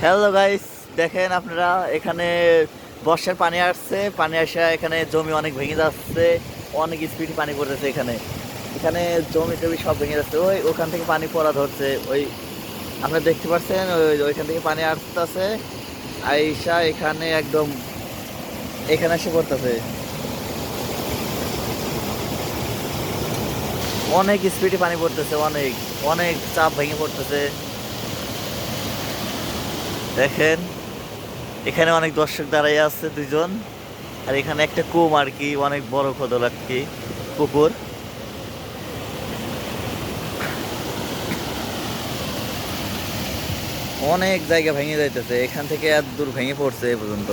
Hello guys, দেখেন আপনারা এখানে বর্ষার পানি আসছে। পানি আসা এখানে জমি অনেক ভেঙে যাচ্ছে, অনেক স্পিডে পানি পড়তেছে। এখানে এখানে জমি টমি সব ভেঙে যাচ্ছে। ওখান থেকে পানি পড়া ধরছে। আপনারা দেখতে পাচ্ছেন, ওইখান থেকে পানি আসতেছে, আইসা এখানে একদম এখানে এসে পড়তেছে। অনেক স্পিডে পানি পড়তেছে, অনেক অনেক চাপ ভেঙে পড়তেছে। দেখেন এখানে অনেক দর্শক দাঁড়াই আছে, দুইজন। আর এখানে একটা কুম আর কি, অনেক বড় খোদল আর কি, পুকুর। অনেক জায়গা ভেঙে যাইতেছে, এখান থেকে এত দূর ভেঙে পড়ছে এ পর্যন্ত।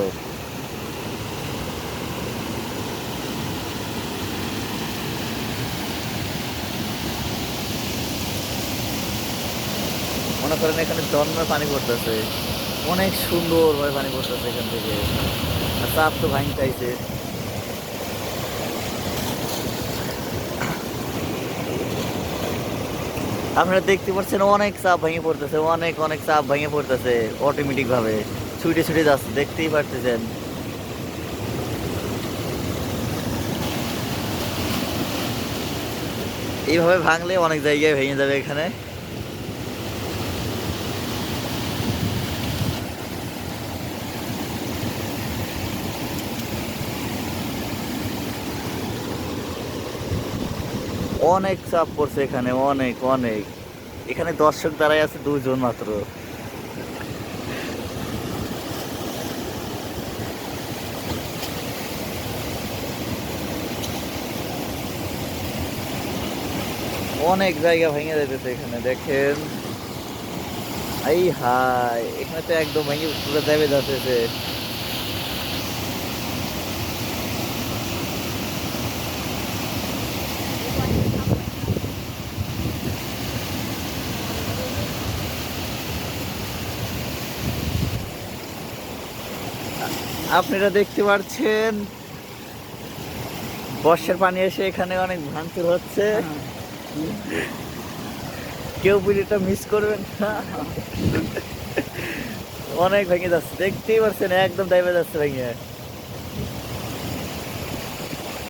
মনে করেন এখানে ঝর্ণার পানি পড়তেছে, অনেক সুন্দর ভাবে পানি পড়তেছে এখান থেকে। আর চাপ তো ভাঙি চাইছে। আপনারা দেখতে পাচ্ছেন অনেক চাপ ভেঙে পড়তেছে, অনেক অনেক চাপ ভেঙে পড়তেছে অটোমেটিক ভাবে, ছুটে ছুটে যাচ্ছে, দেখতেই পারতেছেন। এইভাবে ভাঙলে অনেক জায়গায় ভেঙে যাবে এখানে। অনেক চাপ পড়ছে এখানে, অনেক অনেক। এখানে দর্শক দাঁড়ায় আছে দুজন মাত্র। অনেক জায়গা ভেঙে যাইতেছে এখানে, দেখেন। এই হাই, এখানে তো একদম ভেঙে পুরো যাবে যাচ্ছে। আপনারা দেখতে পাচ্ছেন বর্ষার পানি এসে এখানে অনেক ভাঙচুর হচ্ছে। কেউ ভিডিওটা মিস করবেন না। অনেক ভেঙে যাচ্ছে, দেখতেই পাচ্ছেন, একদম দাইবে যাচ্ছে ভেঙে।